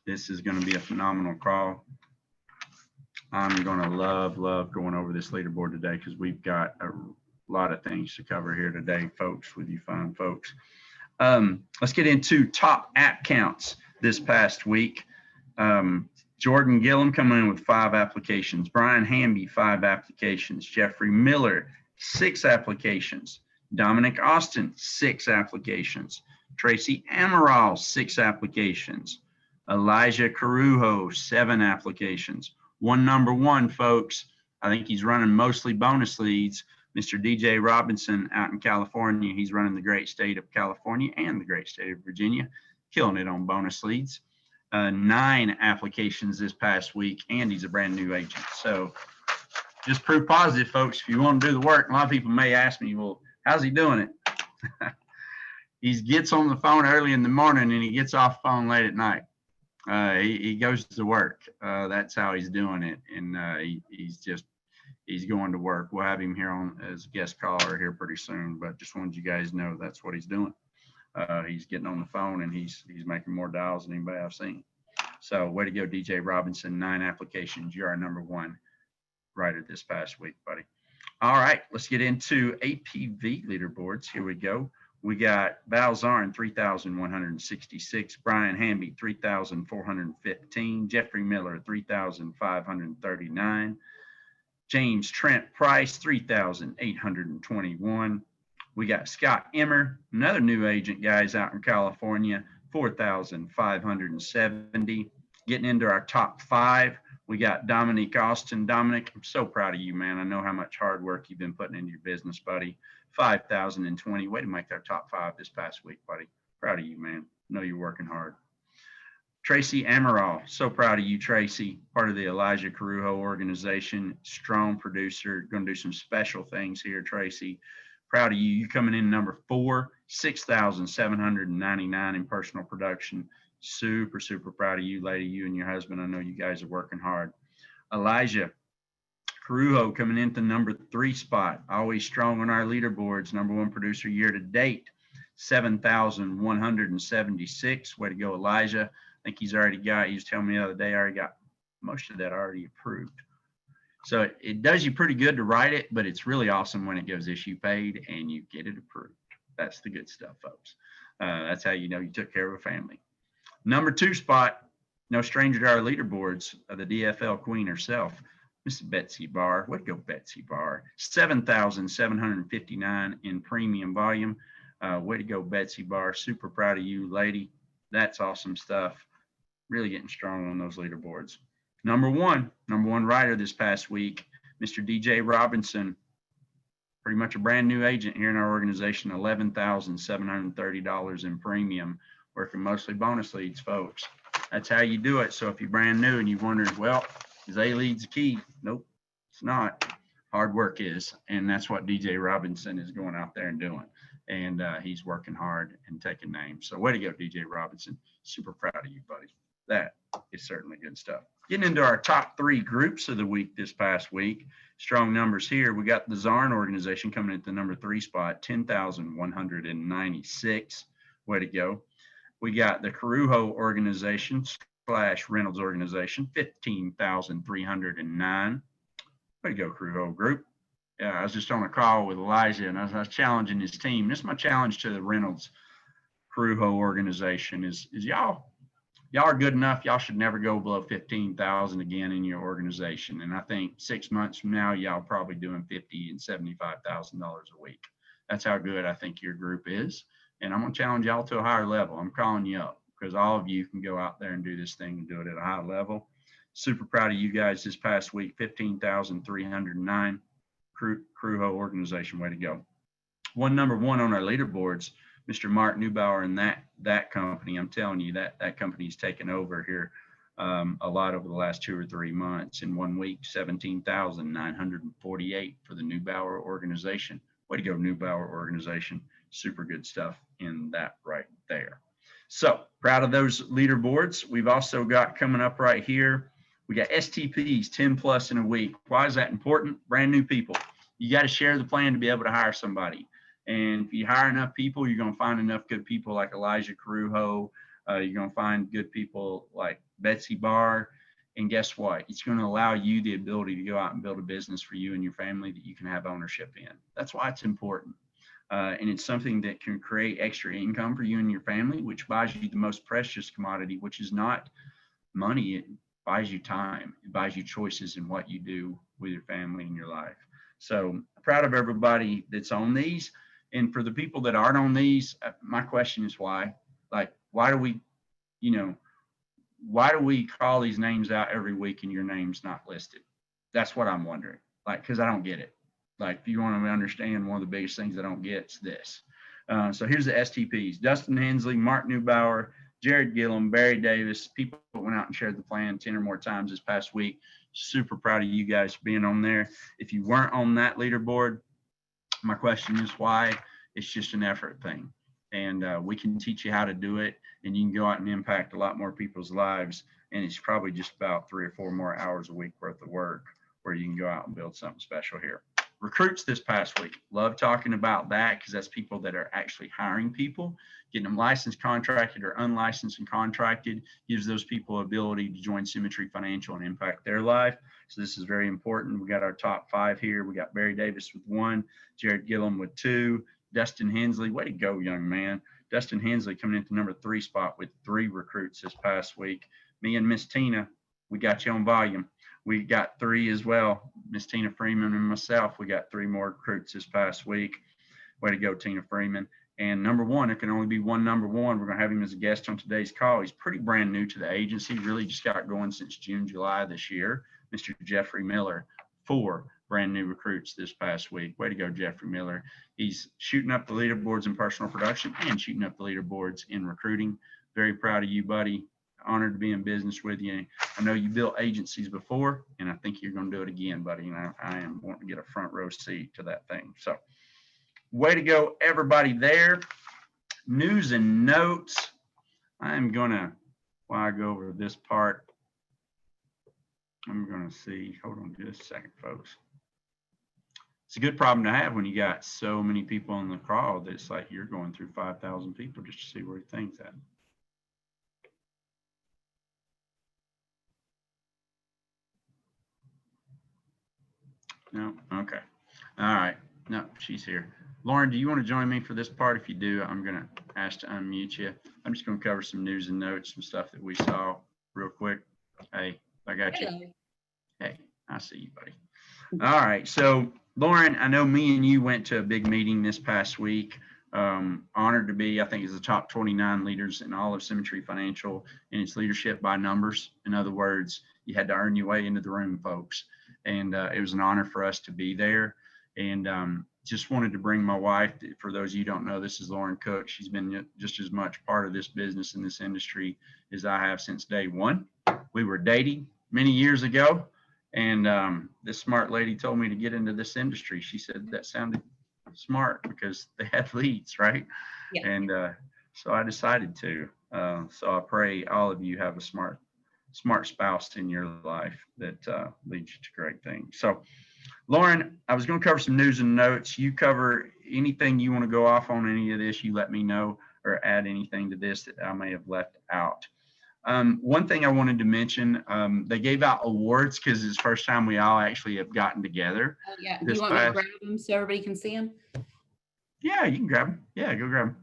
This is going to be a phenomenal call. I'm going to love going over this leaderboard today because we've got a lot of things to cover here today, folks, with you fine folks. Let's get into top app counts this past week. Jordan Gillum coming in with 5 applications. Brian Hamby, 5 applications. Jeffrey Miller, 6 applications. Dominic Austin, 6 applications. Tracy Amaral, 6 applications. Elijah Carujo, 7 applications. One number one, folks. I think he's running mostly bonus leads. Mr. DJ Robinson out in California. He's running the great state of California and the great state of Virginia, killing it on bonus leads. 9 applications this past week, and he's a brand new agent. So just proof positive, folks. If you want to do the work, a lot of people may ask me, well, how's he doing it? He gets on the phone early in the morning and he gets off the phone late at night. He goes to work. That's how he's doing it. And he's going to work. We'll have him here on as a guest caller here pretty soon, but just wanted you guys to know that's what he's doing. He's getting on the phone and he's making more dials than anybody I've seen. So way to go, DJ Robinson. 9 applications. You're our number one writer this past week, buddy. All right, let's get into APV leaderboards. Here we go. We got Val Zarn, 3,166. Brian Hamby, 3,415. Jeffrey Miller, 3,539. James Trent Price, 3,821. We got Scott Emmer, another new agent, guys, out in California, 4,570. Getting into our top 5, we got Dominic Austin. Dominic, I'm so proud of you, man. I know how much hard work you've been putting into your business, buddy. 5,020. Way to make our top 5 this past week, buddy. Proud of you, man. I know you're working hard. Tracy Amaral, so proud of you, Tracy. Part of the Elijah Carujo organization. Strong producer. Going to do some special things here, Tracy. Proud of you. You coming in number 4, 6,799 in personal production. Super, super proud of you, lady. You and your husband. I know you guys are working hard. Elijah Carujo coming into number 3 spot. Always strong on our leaderboards. Number 1 producer year to date. 7,176. Way to go, Elijah. I think he's already got, he was telling me the other day, I already got most of that already approved. So it does you pretty good to write it, but it's really awesome when it goes issue paid and you get it approved. That's the good stuff, folks. That's how you know you took care of a family. Number 2 spot, no stranger to our leaderboards, the DFL queen herself, Miss Betsy Barr. Way to go, Betsy Barr. 7,759 in premium volume. Way to go, Betsy Barr. Super proud of you, lady. That's awesome stuff. Really getting strong on those leaderboards. Number one writer this past week, Mr. DJ Robinson, pretty much a brand new agent here in our organization, $11,730 in premium, working mostly bonus leads, folks. That's how you do it. So if you're brand new and you've wondered, well, is A leads the key? Nope, it's not. Hard work is, and that's what DJ Robinson is going out there and doing. And he's working hard and taking names. So way to go, DJ Robinson. Super proud of you, buddy. That is certainly good stuff. Getting into our top 3 groups of the week this past week. Strong numbers here. We got the Zarn organization coming at the number 3 spot, 10,196. Way to go. We got the Carujo organization / Reynolds organization, 15,309. Way to go, Carujo group. Yeah, I was just on a call with Elijah and I was challenging his team. This is my challenge to the Reynolds Carujo organization is y'all are good enough. Y'all should never go below 15,000 again in your organization. And I think 6 months from now, y'all probably doing $50,000 and $75,000 a week. That's how good I think your group is. And I'm going to challenge y'all to a higher level. I'm calling you up because all of you can go out there and do this thing and do it at a high level. Super proud of you guys this past week, 15,309. Carujo organization, way to go. Number one on our leaderboards, Mr. Mark Neubauer and that company. I'm telling you that company's taken over here a lot over the last 2 or 3 months. In 1 week, 17,948 for the Neubauer organization. Way to go, Neubauer organization. Super good stuff in that right there. So proud of those leaderboards. We've also got coming up right here, we got STPs, 10 plus in a week. Why is that important? Brand new people. You got to share the plan to be able to hire somebody. And if you hire enough people, you're going to find enough good people like Elijah Carujo, You're going to find good people like Betsy Barr. And guess what? It's going to allow you the ability to go out and build a business for you and your family that you can have ownership in. That's why it's important. And it's something that can create extra income for you and your family, which buys you the most precious commodity, which is not money. It buys you time. It buys you choices in what you do with your family and your life. So proud of everybody that's on these. And for the people that aren't on these, my question is why? Like, why do we, you know, why do we call these names out every week and your name's not listed? That's what I'm wondering. Like, because I don't get it. Like, if you want to understand, one of the biggest things I don't get is this. So here's the STPs: Dustin Hensley, Mark Neubauer, Jared Gillum, Barry Davis. People went out and shared the plan 10 or more times this past week. Super proud of you guys for being on there. If you weren't on that leaderboard, my question is why? It's just an effort thing. And we can teach you how to do it, and you can go out and impact a lot more people's lives. And it's probably just about 3 or 4 more hours a week worth of work where you can go out and build something special here. Recruits this past week. Love talking about that because that's people that are actually hiring people, getting them licensed, contracted, or unlicensed and contracted, gives those people ability to join Symmetry Financial and impact their life. So this is very important. We got our top 5 here. We got Barry Davis with 1, Jared Gillum with 2, Dustin Hensley, way to go, young man. Dustin Hensley coming into number 3 spot with 3 recruits this past week. Me and Miss Tina, we got you on volume. We got 3 as well. Miss Tina Freeman and myself, we got 3 more recruits this past week. Way to go, Tina Freeman. And number 1, there can only be one number 1. We're going to have him as a guest on today's call. He's pretty brand new to the agency, really just got going since June, July this year. Mr. Jeffrey Miller, 4 brand new recruits this past week. Way to go, Jeffrey Miller. He's shooting up the leaderboards in personal production and shooting up the leaderboards in recruiting. Very proud of you, buddy. Honored to be in business with you. I know you built agencies before, and I think you're going to do it again, buddy. And I am wanting to get a front row seat to that thing. So way to go, everybody there. News and notes. I'm going to, while I go over this part, I'm going to see, hold on just a second, folks. It's a good problem to have when you got so many people on the call that it's like you're going through 5,000 people just to see where things at. No, okay. All right. No, she's here. Lauren, do you want to join me for this part? If you do, I'm going to ask to unmute you. I'm just going to cover some news and notes, some stuff that we saw real quick. Hey, I got you. Hey, I see you, buddy. All right. So, Lauren, I know me and you went to a big meeting this past week. Honored to be, I think, is the top 29 leaders in all of Symmetry Financial in its leadership by numbers. In other words, you had to earn your way into the room, folks. And it was an honor for us to be there. And just wanted to bring my wife. For those of you who don't know, this is Lauren Cook. She's been just as much part of this business and this industry as I have since day one. We were dating many years ago. And this smart lady told me to get into this industry. She said that sounded smart because they had leads, right? Yeah. And so I decided to. So I pray all of you have a smart spouse in your life that leads you to great things. So, Lauren, I was going to cover some news and notes. You cover anything you want to go off on any of this, you let me know, or add anything to this that I may have left out. One thing I wanted to mention, they gave out awards because it's the first time we all actually have gotten together. Oh, yeah. Do you want me to grab them so everybody can see them? Yeah, you can grab them. Yeah, go grab them.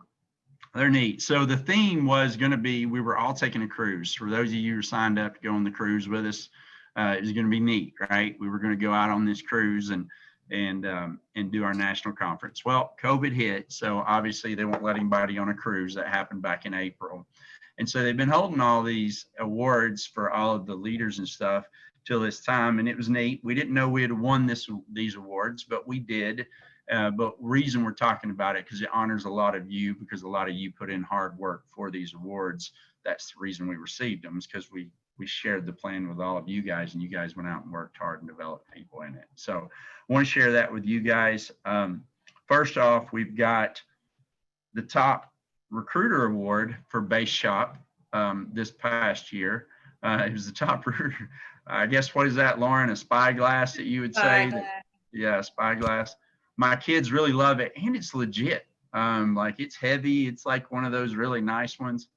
They're neat. So the theme was going to be, we were all taking a cruise. For those of you who are signed up to go on the cruise with us, it was going to be neat, right? We were going to go out on this cruise and do our national conference. Well, COVID hit, so obviously they won't let anybody on a cruise. That happened back in April. And so they've been holding all these awards for all of the leaders and stuff till this time, and it was neat. We didn't know we had won these awards, but we did. But reason we're talking about it because it honors a lot of you, because a lot of you put in hard work for these awards. That's the reason we received them, is because we shared the plan with all of you guys, and you guys went out and worked hard and developed people in it. So I want to share that with you guys. First off, we've got the top recruiter award for Base Shop this past year. It was the top recruiter. I guess, what is that, Lauren? A spyglass that you would say? Yeah, spyglass. My kids really love it, and it's legit. Like, it's heavy. It's like one of those really nice ones.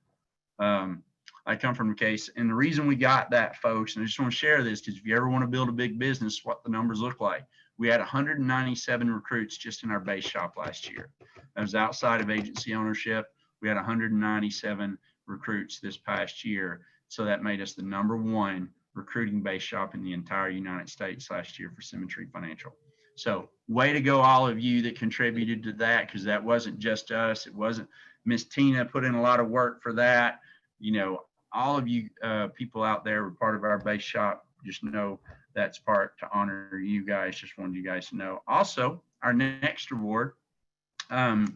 I come from a case, and the reason we got that, folks, and I just want to share this because if you ever want to build a big business, what the numbers look like. We had 197 recruits just in our base shop last year. That was outside of agency ownership. We had 197 recruits this past year. So that made us the #1 recruiting base shop in the entire United States last year for Symmetry Financial. So way to go, all of you that contributed to that, because that wasn't just us. It wasn't Miss Tina put in a lot of work for that. You know, all of you people out there were part of our base shop. Just know that's part to honor you guys. Just wanted you guys to know. Also, our next award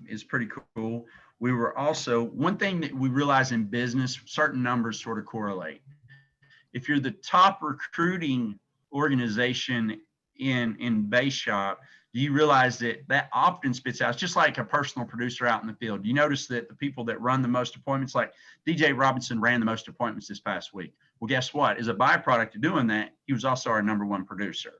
is pretty cool. We were also, one thing that we realize in business, certain numbers sort of correlate. If you're the top recruiting organization in base shop, do you realize that often spits out? It's just like a personal producer out in the field. You notice that the people that run the most appointments, like DJ Robinson ran the most appointments this past week. Well, guess what? As a byproduct of doing that, he was also our #1 producer.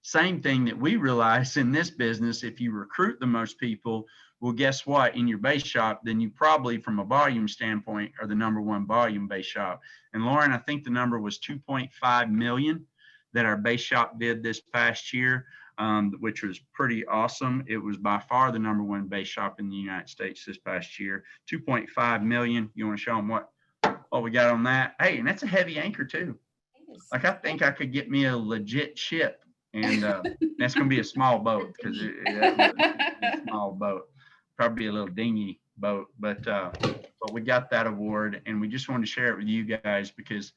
Same thing that we realize in this business, if you recruit the most people, well, guess what? In your base shop, then you probably, from a volume standpoint, are the #1 volume base shop. And Lauren, I think the number was 2.5 million that our base shop did this past year, which was pretty awesome. It was by far the #1 base shop in the United States this past year. 2.5 million. You want to show them what we got on that? Hey, and that's a heavy anchor too. Like, I think I could get me a legit ship, and that's going to be a small boat, because it's a small boat, probably a little dinghy boat, but we got that award, and we just wanted to share it with you guys because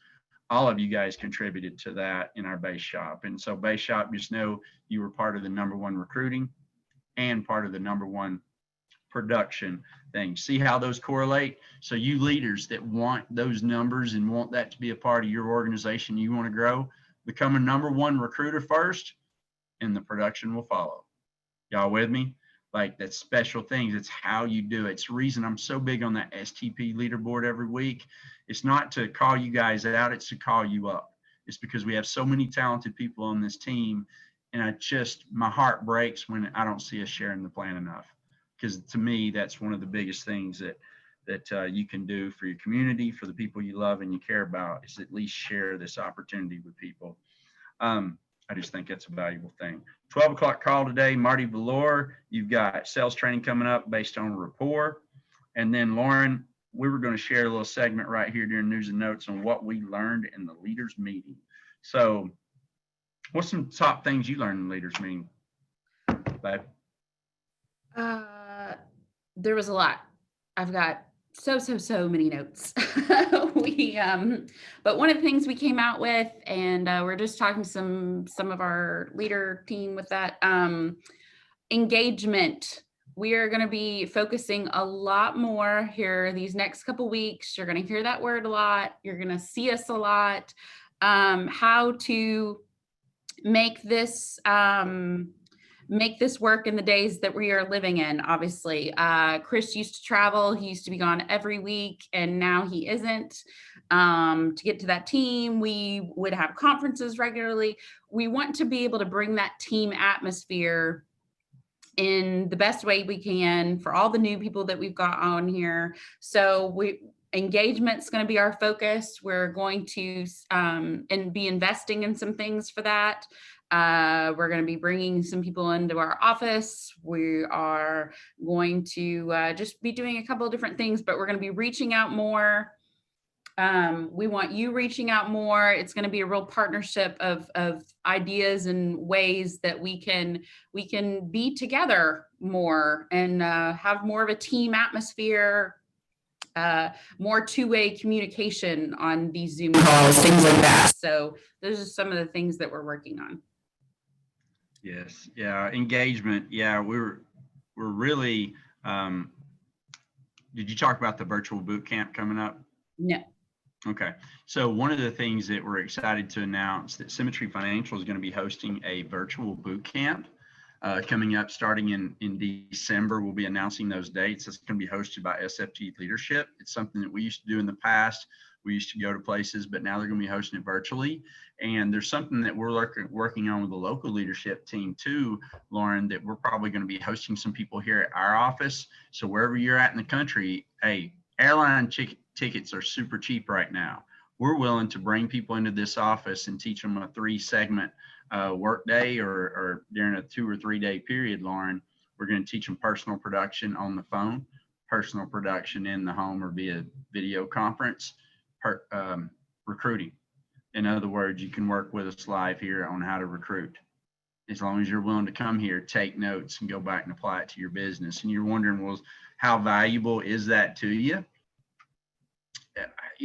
all of you guys contributed to that in our base shop. And so base shop, just know you were part of the #1 recruiting and part of the #1 production thing. See how those correlate? So you leaders that want those numbers and want that to be a part of your organization, you want to grow, become a #1 recruiter first, and the production will follow. Y'all with me? Like, that's special things. It's how you do it. It's the reason I'm so big on that STP leaderboard every week. It's not to call you guys out, it's to call you up. It's because we have so many talented people on this team, and my heart breaks when I don't see us sharing the plan enough. Because to me, that's one of the biggest things that you can do for your community, for the people you love and you care about, is at least share this opportunity with people. I just think that's a valuable thing. 12 o'clock call today, Marty Valor. You've got sales training coming up based on rapport. And then Lauren, we were going to share a little segment right here during news and notes on what we learned in the leaders meeting. So what's some top things you learned in the leaders meeting, babe? There was a lot. I've got so many notes. But one of the things we came out with, and we're just talking to some of our leader team with that, engagement. We are going to be focusing a lot more here these next couple weeks. You're going to hear that word a lot. You're going to see us a lot. How to make this work in the days that we are living in. Obviously, Chris used to travel. He used to be gone every week, and now he isn't. To get to that team, we would have conferences regularly. We want to be able to bring that team atmosphere in the best way we can for all the new people that we've got on here. So engagement's going to be our focus. We're going to and be investing in some things for that. We're going to be bringing some people into our office. We are going to just be doing a couple of different things, but we're going to be reaching out more. We want you reaching out more. It's going to be a real partnership of ideas and ways that we can be together more and have more of a team atmosphere, more two-way communication on these Zoom calls, things like that. So those are some of the things that we're working on. Yes. Yeah. Engagement. Yeah. We're really, did you talk about the virtual boot camp coming up? No. Okay. So one of the things that we're excited to announce that Symmetry Financial is going to be hosting a virtual boot camp coming up starting in December. We'll be announcing those dates. It's going to be hosted by SFG Leadership. It's something that we used to do in the past. We used to go to places, but now they're going to be hosting it virtually. And there's something that we're working on with the local leadership team too, Lauren, that we're probably going to be hosting some people here at our office. So wherever you're at in the country, hey, airline tickets are super cheap right now. We're willing to bring people into this office and teach them a 3-segment work day or during a 2 or 3 day period, Lauren. We're going to teach them personal production on the phone, personal production in the home or via video conference, recruiting. In other words, you can work with us live here on how to recruit. As long as you're willing to come here, take notes and go back and apply it to your business. And you're wondering, well, how valuable is that to you?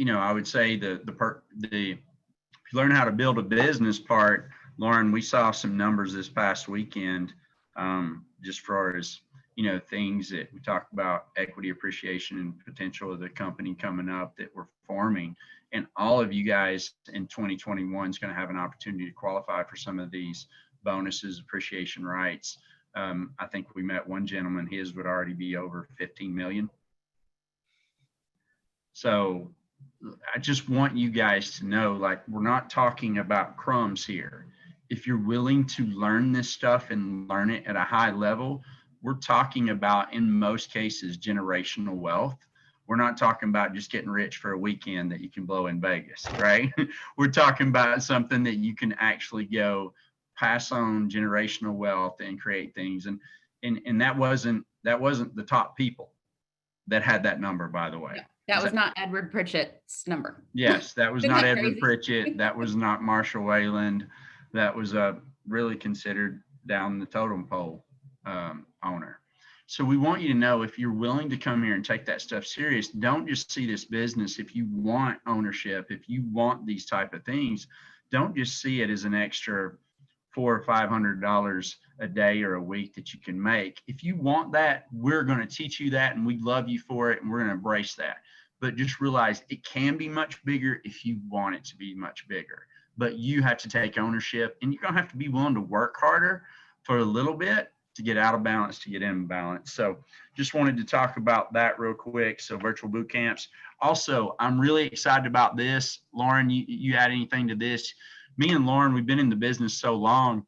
I would say if you learn how to build a business part, Lauren, we saw some numbers this past weekend, just for as, things that we talked about, equity appreciation and potential of the company coming up that we're forming. And all of you guys in 2021 is going to have an opportunity to qualify for some of these bonuses, appreciation rights. I think we met one gentleman, his would already be over 15 million. So I just want you guys to know, like, we're not talking about crumbs here. If you're willing to learn this stuff and learn it at a high level, we're talking about, in most cases, generational wealth. We're not talking about just getting rich for a weekend that you can blow in Vegas, right? We're talking about something that you can actually go pass on generational wealth and create things. And that wasn't the top people that had that number, by the way. Yeah, that was not Edward Pritchett's number. Yes, that was Isn't not that Edward crazy? Pritchett. That was not Marshall Wayland. That was really considered down the totem pole owner. So we want you to know, if you're willing to come here and take that stuff serious, don't just see this business. If you want ownership, if you want these type of things, don't just see it as an extra $400 or $500 a day or a week that you can make. If you want that, we're going to teach you that, and we love you for it, and we're going to embrace that. But just realize it can be much bigger if you want it to be much bigger. But you have to take ownership, and you're going to have to be willing to work harder for a little bit to get out of balance, to get in balance. So just wanted to talk about that real quick. So virtual boot camps. Also, I'm really excited about this. Lauren, you add anything to this? Me and Lauren, we've been in the business so long.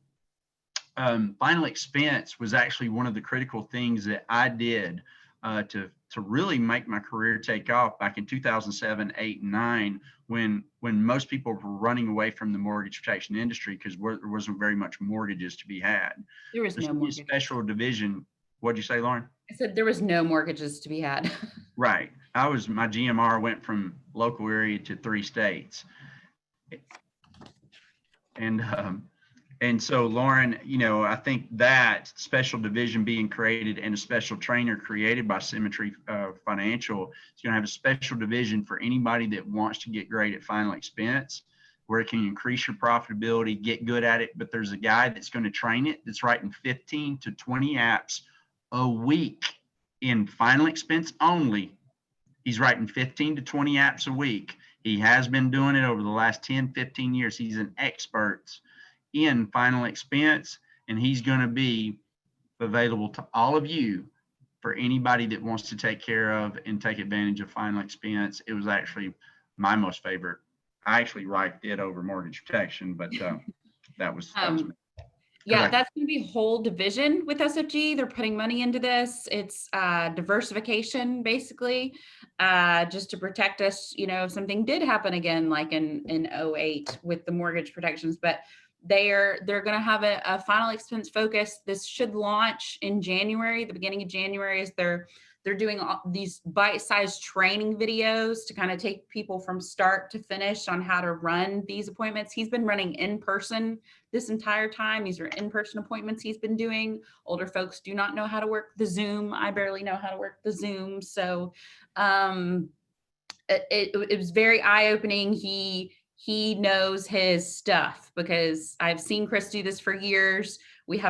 Final expense was actually one of the critical things that I did to really make my career take off back in 2007, 8, and 9, when most people were running away from the mortgage protection industry because there wasn't very much mortgages to be had. There was no mortgage. Special division. What'd you say, Lauren? I said there was no mortgages to be had. Right. My GMR went from local area to 3 states. And so, Lauren, I think that special division being created and a special trainer created by Symmetry Financial is going to have a special division for anybody that wants to get great at final expense, where it can increase your profitability, get good at it. But there's a guy that's going to train it that's writing 15 to 20 apps a week in final expense only. He's writing 15 to 20 apps a week. He has been doing it over the last 10, 15 years. He's an expert in final expense, and he's going to be available to all of you for anybody that wants to take care of and take advantage of final expense. It was actually my most favorite. I actually liked it over mortgage protection, but that was me. Yeah, that's going to be a whole division with SFG. They're putting money into this. It's diversification, basically, just to protect us, if something did happen again, like in 2008 with the mortgage protections. But they're going to have a final expense focus. This should launch in January. The beginning of January is they're doing all these bite-sized training videos to kind of take people from start to finish on how to run these appointments. He's been running in person this entire time. These are in-person appointments he's been doing. Older folks do not know how to work the Zoom. I barely know how to work the Zoom. So it was very eye-opening. He knows his stuff because I've seen Chris do this for years. We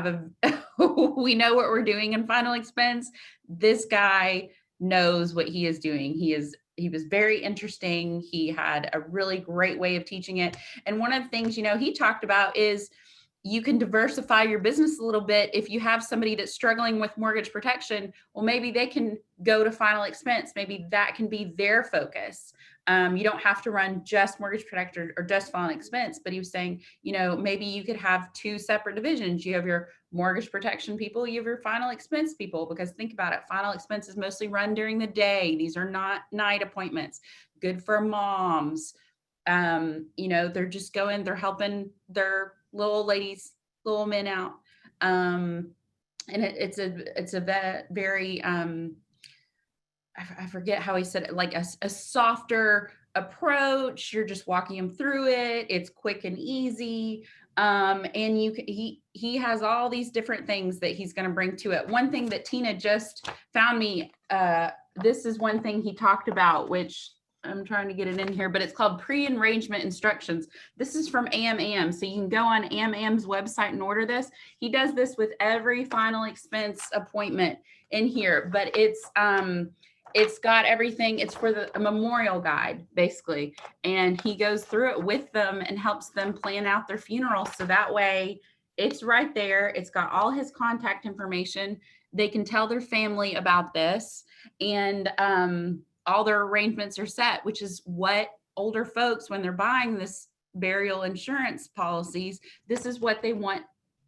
we know what we're doing in final expense. This guy knows what he is doing. He was very interesting. He had a really great way of teaching it. And one of the things, he talked about is you can diversify your business a little bit. If you have somebody that's struggling with mortgage protection, well, maybe they can go to final expense. Maybe that can be their focus. You don't have to run just Mortgage Protector or just Final Expense, but he was saying, maybe you could have two separate divisions. You have your mortgage protection people, you have your final expense people, because think about it, final expense is mostly run during the day. These are not night appointments. Good for moms. They're just going, they're helping their little ladies, little men out. And it's a very, I forget how he said it, like a softer approach. You're just walking him through it. It's quick and easy. And he has all these different things that he's going to bring to it. One thing that Tina just found me, this is one thing he talked about, which I'm trying to get it in here, but it's called pre-arrangement instructions. This is from AMAM. So you can go on AMAM's website and order this. He does this with every final expense appointment in here, but it's got everything. It's for a memorial guide, basically. And he goes through it with them and helps them plan out their funeral. So that way it's right there. It's got all his contact information. They can tell their family about this, and all their arrangements are set, which is what older folks, when they're buying this burial insurance policies, this is what they want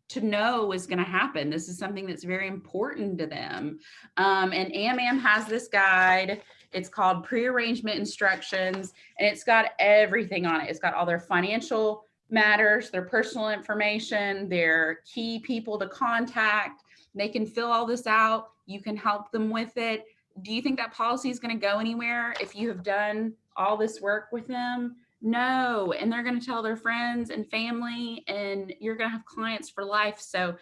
to know is going to happen. This is something that's very important to them. And AMAM has this guide. It's called Pre-Arrangement Instructions, and it's got everything on it. It's got all their financial matters, their personal information, their key people to contact. They can fill all this out. You can help them with it. Do you think that policy is going to go anywhere if you have done all this work with them? No. And they're going to tell their friends and family, and you're going to have clients for life. So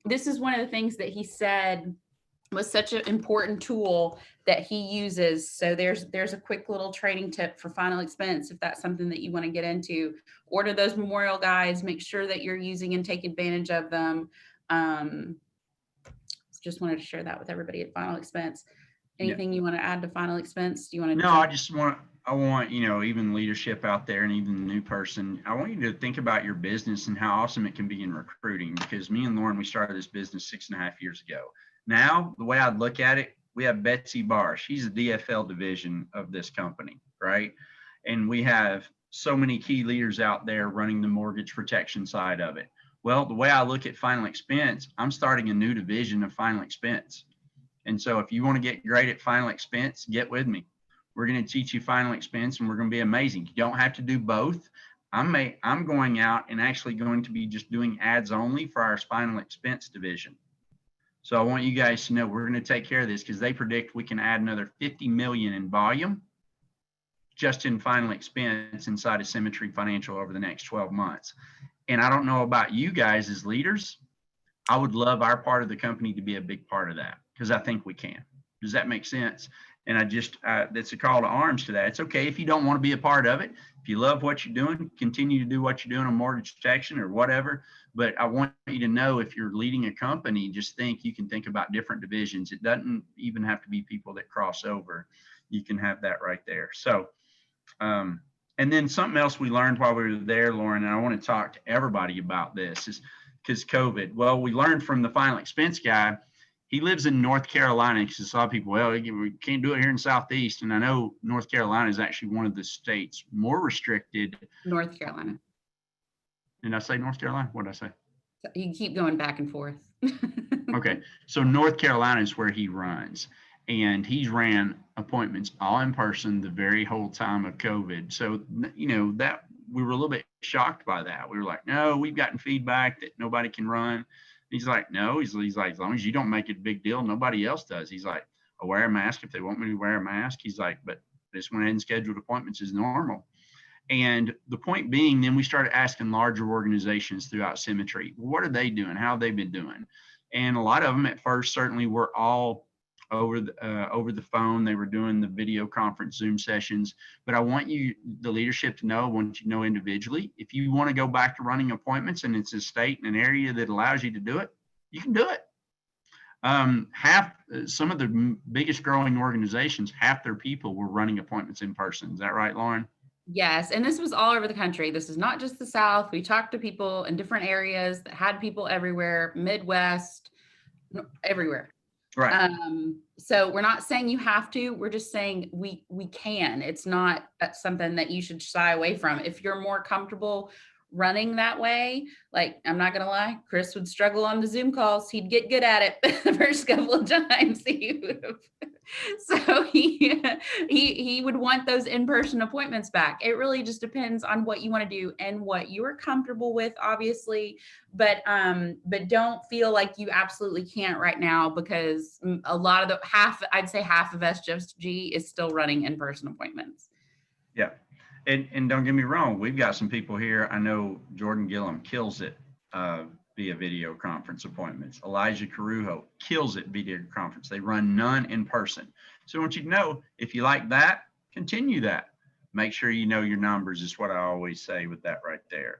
this is one of the things that he said was such an important tool that he uses. So there's a quick little training tip for final expense. If that's something that you want to get into, order those memorial guides, make sure that you're using and take advantage of them. Just wanted to share that with everybody at final expense. Anything you want to add to final expense? Do you want to? No, I want, even leadership out there and even the new person, I want you to think about your business and how awesome it can be in recruiting, because me and Lauren, we started this business 6.5 years ago. Now, the way I'd look at it, we have Betsy Barr. She's the DFL division of this company, right? And we have so many key leaders out there running the mortgage protection side of it. Well, the way I look at final expense, I'm starting a new division of final expense. And so if you want to get great at final expense, get with me. We're going to teach you final expense, and we're going to be amazing. You don't have to do both. I'm going out and actually going to be just doing ads only for our final expense division. So I want you guys to know we're going to take care of this, because they predict we can add another 50 million in volume just in final expense inside of Symmetry Financial over the next 12 months. And I don't know about you guys as leaders. I would love our part of the company to be a big part of that, because I think we can. Does that make sense? And that's a call to arms to that. It's okay if you don't want to be a part of it. If you love what you're doing, continue to do what you're doing on mortgage protection or whatever. But I want you to know, if you're leading a company, just you can think about different divisions. It doesn't even have to be people that cross over. You can have that right there. So, and then something else we learned while we were there, Lauren, and I want to talk to everybody about this, is because COVID. Well, we learned from the final expense guy. He lives in North Carolina, because a lot of people, well, we can't do it here in Southeast. And I know North Carolina is actually one of the states more restricted. North Carolina. Did I say North Carolina? What did I say? You keep going back and forth. Okay. So North Carolina is where he runs. And he's ran appointments all in person the very whole time of COVID. So, that we were a little bit shocked by that. We were like, no, we've gotten feedback that nobody can run. He's like, no, he's like, as long as you don't make it a big deal, nobody else does. He's like, I'll wear a mask if they want me to wear a mask. He's like, but this went ahead and scheduled appointments is normal. And the point being, then we started asking larger organizations throughout Symmetry, what are they doing? How have they been doing? And a lot of them at first certainly were all over the phone. They were doing the video conference Zoom sessions. But I want you, the leadership, to know, I want you to know individually, if you want to go back to running appointments and it's a state and an area that allows you to do it, you can do it. Some of the biggest growing organizations, half their people were running appointments in person. Is that right, Lauren? Yes. And this was all over the country. This is not just the South. We talked to people in different areas that had people everywhere, Midwest, everywhere. Right. So we're not saying you have to, we're just saying we can. It's not something that you should shy away from. If you're more comfortable running that way, like I'm not gonna lie, Chris would struggle on the Zoom calls. He'd get good at it the first couple of times. He would have so he would want those in-person appointments back. It really just depends on what you want to do and what you're comfortable with, obviously, but don't feel like you absolutely can't right now, because a lot of I'd say half of SFG is still running in-person appointments. Yeah. And don't get me wrong, we've got some people here. I know Jordan Gillum kills it via video conference appointments. Elijah Carujo kills it video conference. They run none in person. So I want you to know, if you like that, continue that. Make sure you know your numbers is what I always say with that right there.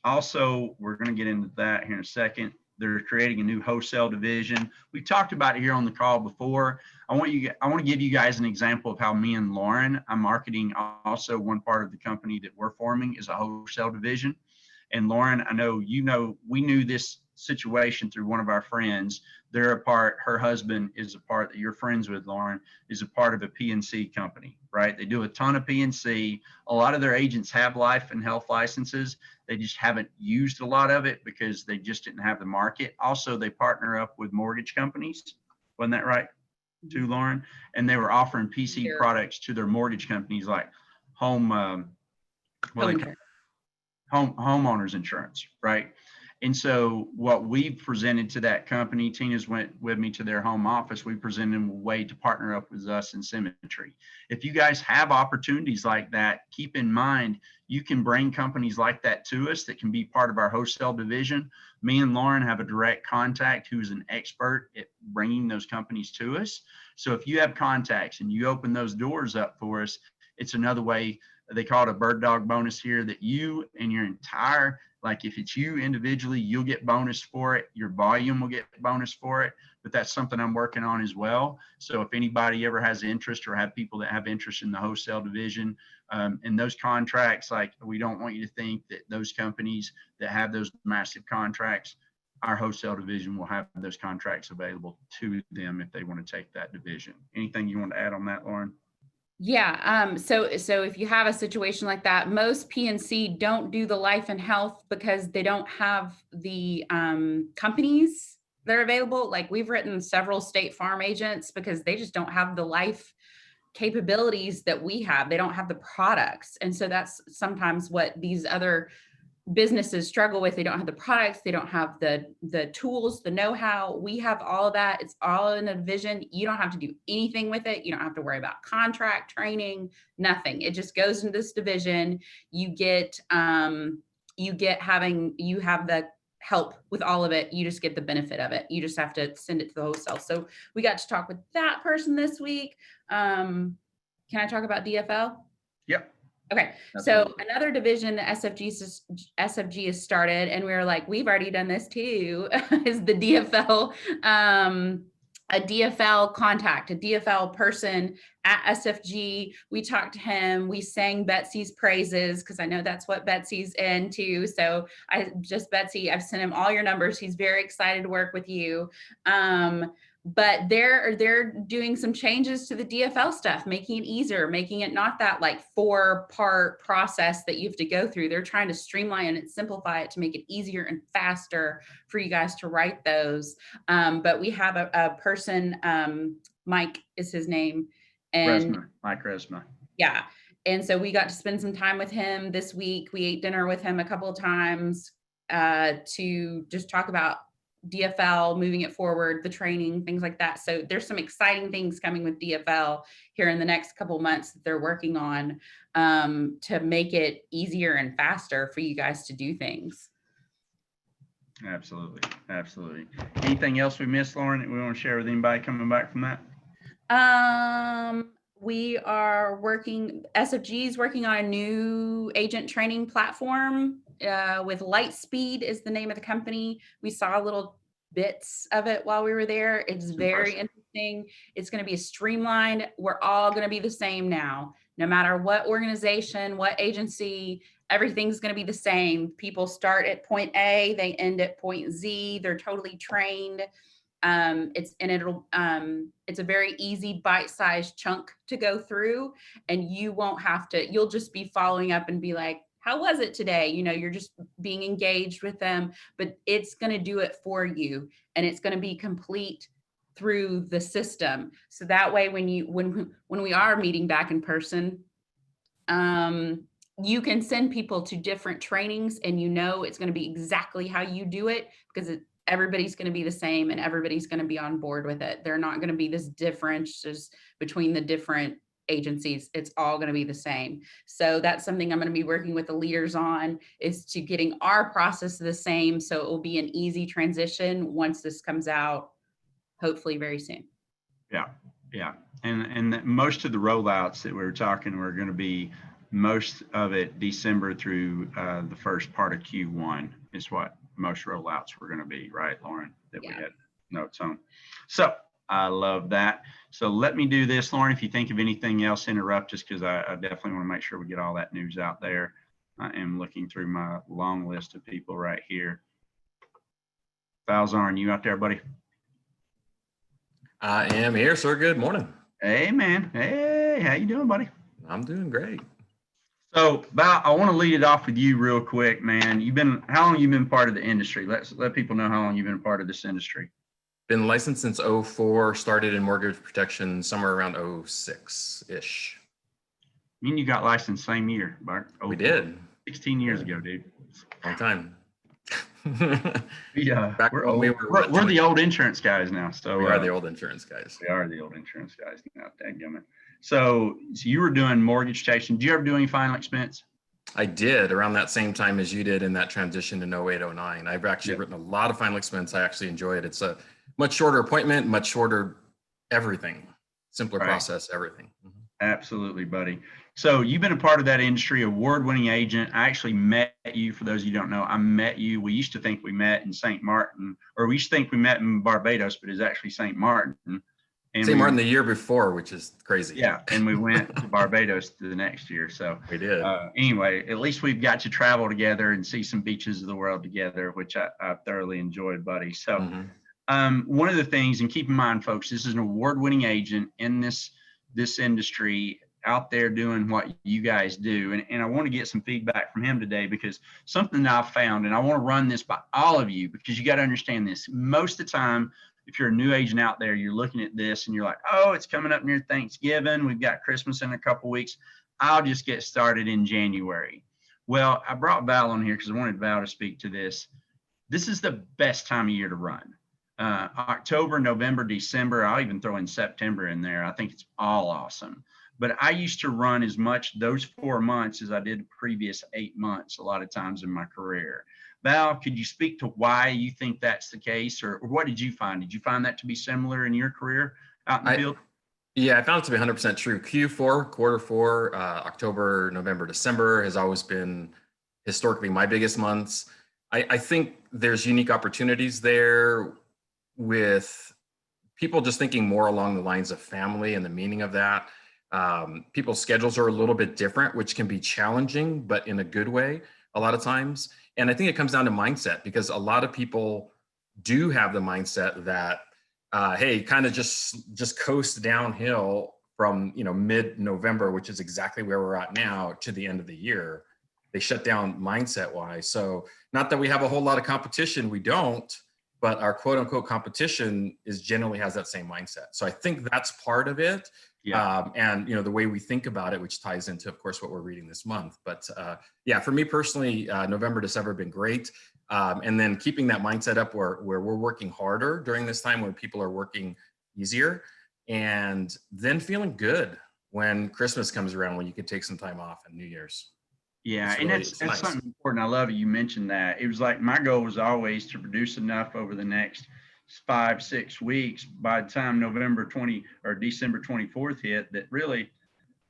Also, we're going to get into that here in a second. They're creating a new wholesale division. We talked about it here on the call before. I want to give you guys an example of how me and Lauren, I'm marketing also one part of the company that we're forming is a wholesale division. And Lauren, I know, we knew this situation through one of our friends. They're a part, her husband is a part that you're friends with, Lauren, is a part of a PNC company, right? They do a ton of PNC. A lot of their agents have life and health licenses. They just haven't used a lot of it because they just didn't have the market. Also, they partner up with mortgage companies. Wasn't that right, too, Lauren? And they were offering PC products to their mortgage companies like homeowners insurance, right? And so what we presented to that company, Tina's went with me to their home office. We presented them a way to partner up with us in Symmetry. If you guys have opportunities like that, keep in mind, you can bring companies like that to us that can be part of our wholesale division. Me and Lauren have a direct contact who's an expert at bringing those companies to us. So if you have contacts and you open those doors up for us, it's another way. They call it a bird dog bonus here, that you and your entire, like if it's you individually, you'll get bonus for it. Your volume will get bonus for it, but that's something I'm working on as well. So if anybody ever has interest or have people that have interest in the wholesale division and those contracts, like we don't want you to think that those companies that have those massive contracts, our wholesale division will have those contracts available to them if they want to take that division. Anything you want to add on that, Lauren? Yeah. So if you have a situation like that, most PNC don't do the life and health because they don't have the companies that are available. Like we've written several State Farm agents because they just don't have the life capabilities that we have. They don't have the products. And so that's sometimes what these other businesses struggle with. They don't have the products, they don't have the tools, the know-how. We have all of that. It's all in a division. You don't have to do anything with it. You don't have to worry about contract, training, nothing. It just goes into this division. You have the help with all of it. You just get the benefit of it. You just have to send it to the wholesale. So we got to talk with that person this week. Can I talk about DFL? Yep. Okay, so another division that SFG has started, and we were like, we've already done this too, is the DFL, a DFL contact, a DFL person at SFG. We talked to him, we sang Betsy's praises, because I know that's what Betsy's into. So Betsy, I've sent him all your numbers. He's very excited to work with you. But they're doing some changes to the DFL stuff, making it easier, making it not that like 4-part process that you have to go through. They're trying to streamline and simplify it to make it easier and faster for you guys to write those. But we have a person, Mike is his name. And Mike Resma. Yeah. And so we got to spend some time with him this week. We ate dinner with him a couple of times to just talk about DFL, moving it forward, the training, things like that. So there's some exciting things coming with DFL here in the next couple of months that they're working on to make it easier and faster for you guys to do things. Absolutely. Absolutely. Anything else we missed, Lauren, that we want to share with anybody coming back from that? We are SFG is working on a new agent training platform with Lightspeed is the name of the company. We saw little bits of it while we were there. It's very interesting. It's going to be streamlined. We're all going to be the same now. No matter what organization, what agency, everything's going to be the same. People start at point A, they end at point Z. They're totally trained. It's a very easy bite-sized chunk to go through, and you won't have to, you'll just be following up and be like, how was it today? You're just being engaged with them, but it's going to do it for you, and it's going to be complete through the system. So that way, when we are meeting back in person, you can send people to different trainings, and it's going to be exactly how you do it, because everybody's going to be the same and everybody's going to be on board with it. They're not going to be this differences between the different agencies. It's all going to be the same. So that's something I'm going to be working with the leaders on, is to getting our process the same, so it will be an easy transition once this comes out, hopefully very soon. Yeah. And most of the rollouts that we were talking were going to be, most of it December through the first part of Q1 is what most rollouts were going to be, right, Lauren? That we had notes on. So I love that. So let me do this, Lauren. If you think of anything else, interrupt us, because I definitely want to make sure we get all that news out there. I am looking through my long list of people right here. Falzarn, you out there, buddy? I am here, sir. Good morning. Hey, man. Hey, how you doing, buddy? I'm doing great. So, Val, I want to lead it off with you real quick, man. How long you been part of the industry? Let people know how long you've been part of this industry. Been licensed since 04, started in mortgage protection somewhere around 06-ish. I mean, you got licensed same year, Bart. We did. 16 years ago, dude. Long time. Yeah, Back we're when old. we were We're the old insurance guys now. So we are the old insurance guys. We are the old insurance guys now. Dadgummit. So you were doing mortgage protection. Did you ever do any final expense? I did around that same time as you did in that transition to 08, 09. I've actually written a lot of final expense. I actually enjoy it. It's a much shorter appointment, much shorter everything, simpler process, everything. Mm-hmm. Absolutely, buddy. So you've been a part of that industry, award-winning agent. I actually met you, for those of you who don't know, I met you. We used to think we met in St. Martin, or we used to think we met in Barbados, but it's actually St. Martin. And St. Martin the year before, which is crazy. Yeah, and we went to Barbados the next year. So we did. Anyway, at least we've got to travel together and see some beaches of the world together, which I thoroughly enjoyed, buddy. So one of the things, and keep in mind, folks, this is an award-winning agent in this industry, out there doing what you guys do. And I want to get some feedback from him today, because something that I've found, and I want to run this by all of you, because you got to understand this. Most of the time, if you're a new agent out there, you're looking at this and you're like, oh, it's coming up near Thanksgiving. We've got Christmas in a couple weeks. I'll just get started in January. Well, I brought Val on here because I wanted Val to speak to this. This is the best time of year to run. October, November, December, I'll even throw in September in there. I think it's all awesome. But I used to run as much those 4 months as I did the previous 8 months a lot of times in my career. Val, could you speak to why you think that's the case, or what did you find? Did you find that to be similar in your career out in the field? Yeah, I found it to be 100% true. Q4, quarter four, October, November, December has always been historically my biggest months. I think there's unique opportunities there with people just thinking more along the lines of family and the meaning of that. People's schedules are a little bit different, which can be challenging, but in a good way a lot of times. And I think it comes down to mindset, because a lot of people do have the mindset that, hey, kind of just coast downhill from, mid-November, which is exactly where we're at now, to the end of the year. They shut down mindset wise. So not that we have a whole lot of competition, we don't, but our quote unquote competition generally has that same mindset. So I think that's part of it. Yeah. And the way we think about it, which ties into, of course, what we're reading this month. But yeah, for me personally, November, December have been great. And then keeping that mindset up where we're working harder during this time, where people are working easier, and then feeling good when Christmas comes around, when you could take some time off, and New Year's. Yeah, and that's nice. Something important. I love it. You mentioned that. It was like my goal was always to produce enough over the next 5-6 weeks. By the time November 20 or December 24th hit, that really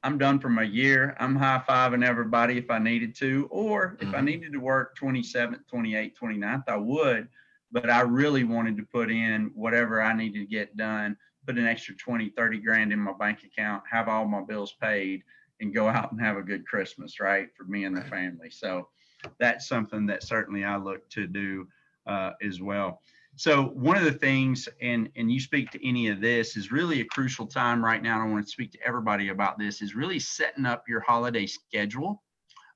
I'm done for my year. I'm high-fiving everybody if I needed to, or if I needed to work 27th, 28th, 29th, I would. But I really wanted to put in whatever I needed to get done, put an extra 20, 30 grand in my bank account, have all my bills paid, and go out and have a good Christmas, right, for me and the family. So that's something that certainly I look to do as well. So one of the things, and you speak to any of this, is really a crucial time right now. I want to speak to everybody about this, is really setting up your holiday schedule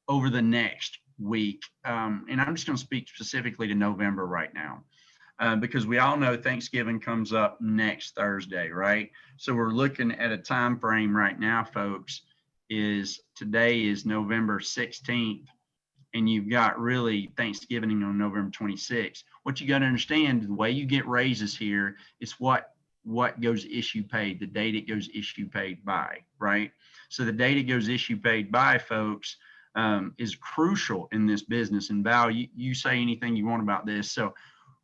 over the next week. And I'm just going to speak specifically to November right now. Because we all know Thanksgiving comes up next Thursday, right? So we're looking at a time frame right now, folks, is today is November 16th, and you've got really Thanksgiving on November 26th. What you got to understand, the way you get raises here is what goes issue paid, the date it goes issue paid by, right? So the date it goes issue paid by, folks, is crucial in this business. And Val, you say anything you want about this. So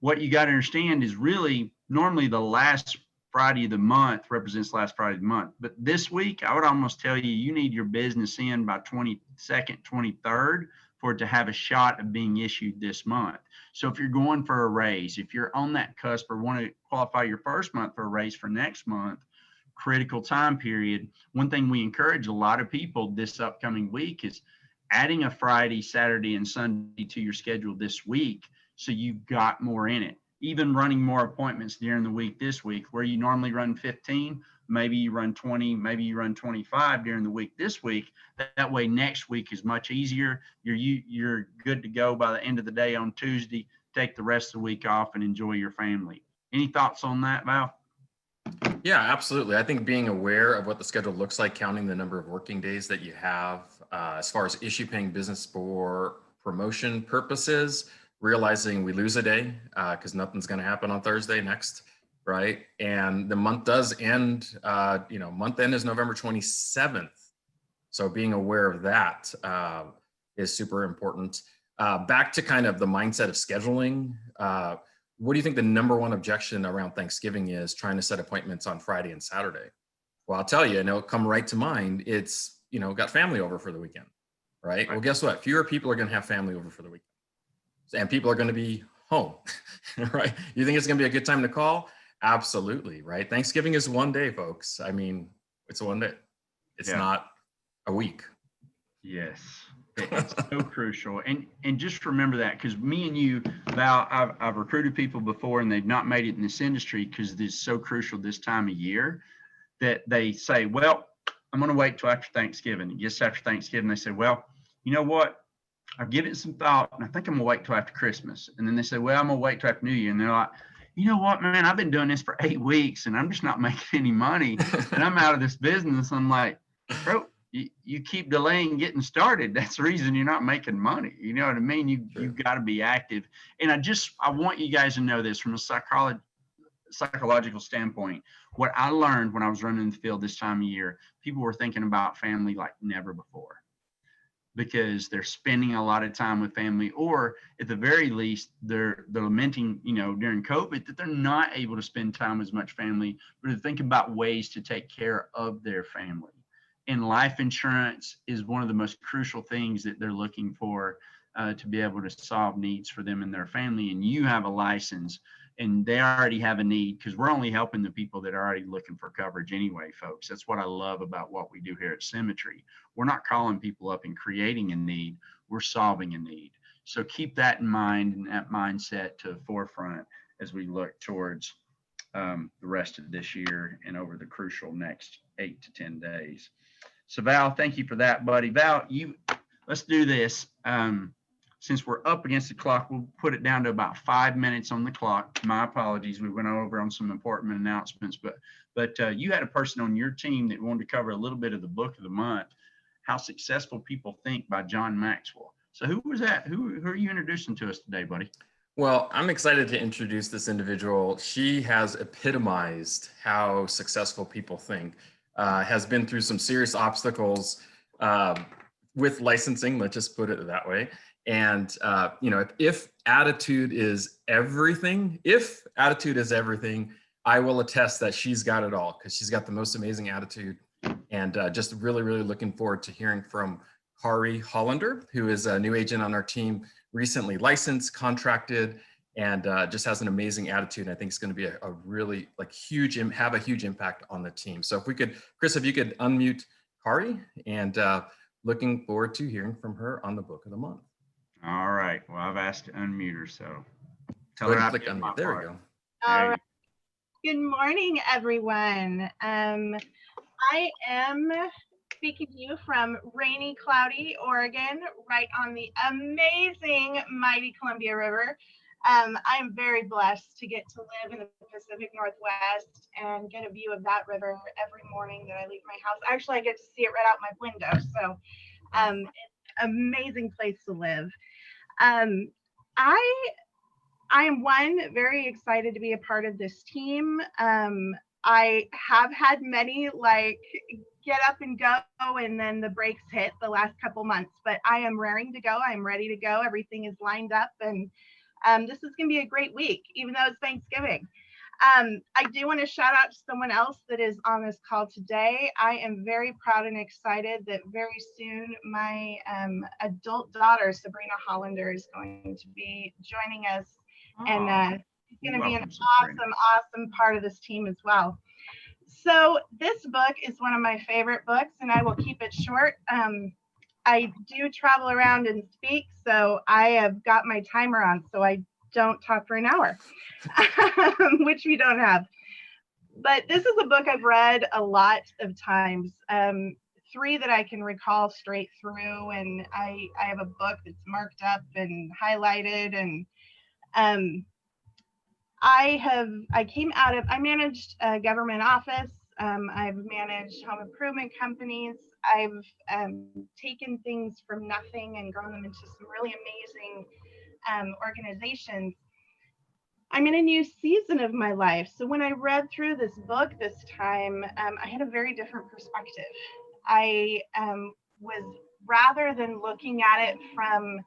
what you got to understand is really normally the last Friday of the month represents last Friday of the month. But this week, I would almost tell you, you need your business in by 22nd, 23rd for it to have a shot of being issued this month. So if you're going for a raise, if you're on that cusp or want to qualify your first month for a raise for next month, critical time period, one thing we encourage a lot of people this upcoming week is adding a Friday, Saturday, and Sunday to your schedule this week, so you've got more in it. Even running more appointments during the week this week, where you normally run 15, maybe you run 20, maybe you run 25 during the week this week. That way next week is much easier. You're good to go by the end of the day on Tuesday. Take the rest of the week off and enjoy your family. Any thoughts on that, Val? Yeah, absolutely. I think being aware of what the schedule looks like, counting the number of working days that you have, as far as issue paying business for promotion purposes, realizing we lose a day because nothing's going to happen on Thursday next, right? And the month does end, month end is November 27th. So being aware of that is super important. Back to kind of the mindset of scheduling. What do you think the number one objection around Thanksgiving is trying to set appointments on Friday and Saturday? Well, I'll tell you, and it'll come right to mind. It's, got family over for the weekend, right? Well, guess what? Fewer people are going to have family over for the weekend. And people are going to be home, right? You think it's going to be a good time to call? Absolutely, right? Thanksgiving is one day, folks. I mean, it's one day. It's not a week. Yes, it's so crucial. And just remember that, because me and you, Val, I've recruited people before and they've not made it in this industry because it's so crucial this time of year that they say, well, I'm going to wait till after Thanksgiving. And just after Thanksgiving, they say, well, you know what? I've given it some thought, and I think I'm gonna wait till after Christmas. And then they say, well, I'm gonna wait till after New Year. And they're like, you know what, man, I've been doing this for 8 weeks and I'm just not making any money and I'm out of this business. I'm like, bro, you keep delaying getting started. That's the reason you're not making money. You know what I mean? You've got to be active. And I want you guys to know this from a psychological standpoint. What I learned when I was running the field this time of year, people were thinking about family like never before, because they're spending a lot of time with family, or at the very least, they're lamenting, during COVID that they're not able to spend time as much family, but to think about ways to take care of their family. And life insurance is one of the most crucial things that they're looking for to be able to solve needs for them and their family. And you have a license and they already have a need, because we're only helping the people that are already looking for coverage anyway, folks. That's what I love about what we do here at Symmetry. We're not calling people up and creating a need, we're solving a need. So keep that in mind and that mindset to the forefront as we look towards the rest of this year and over the crucial next 8 to 10 days. So Val, thank you for that, buddy. Val, let's do this. Since we're up against the clock, we'll put it down to about 5 minutes on the clock. My apologies. We went over on some important announcements, but you had a person on your team that wanted to cover a little bit of the book of the month, How Successful People Think by John Maxwell. So who was that? Who are you introducing to us today, buddy? Well, I'm excited to introduce this individual. She has epitomized how successful people think, has been through some serious obstacles with licensing, let's just put it that way. And, if attitude is everything, I will attest that she's got it all, because she's got the most amazing attitude. And just really, really looking forward to hearing from Kari Hollander, who is a new agent on our team, recently licensed, contracted, and just has an amazing attitude. And I think it's going to be a really have a huge impact on the team. So if we could, Chris, if you could unmute Kari, and looking forward to hearing from her on the book of the month. All right. Well, I've asked to unmute her, so Tell her Right I click did on my it. There we part. go. All Hey, right. Good morning, everyone. I am speaking to you from rainy, cloudy Oregon, right on the amazing, mighty Columbia River. I am very blessed to get to live in the Pacific Northwest and get a view of that river every morning that I leave my house. Actually, I get to see it right out my window, so it's an amazing place to live. Um, I am very excited to be a part of this team. I have had many like get up and go, and then the brakes hit the last couple months, but I am raring to go. I'm ready to go. Everything is lined up, and this is going to be a great week, even though it's Thanksgiving. I do want to shout out to someone else that is on this call today. I am very proud and excited that very soon my adult daughter, Sabrina Hollander, is going to be joining us. And she's going to be an welcome, Sabrina. awesome part of this team as well. So this book is one of my favorite books, and I will keep it short. I do travel around and speak, so I have got my timer on, so I don't talk for an hour, which we don't have. But this is a book I've read a lot of times, 3 that I can recall straight through, and I have a book that's marked up and highlighted, and I managed a government office. I've managed home improvement companies. I've taken things from nothing and grown them into some really amazing organizations. I'm in a new season of my life. So when I read through this book this time, I had a very different perspective. I was, rather than looking at it from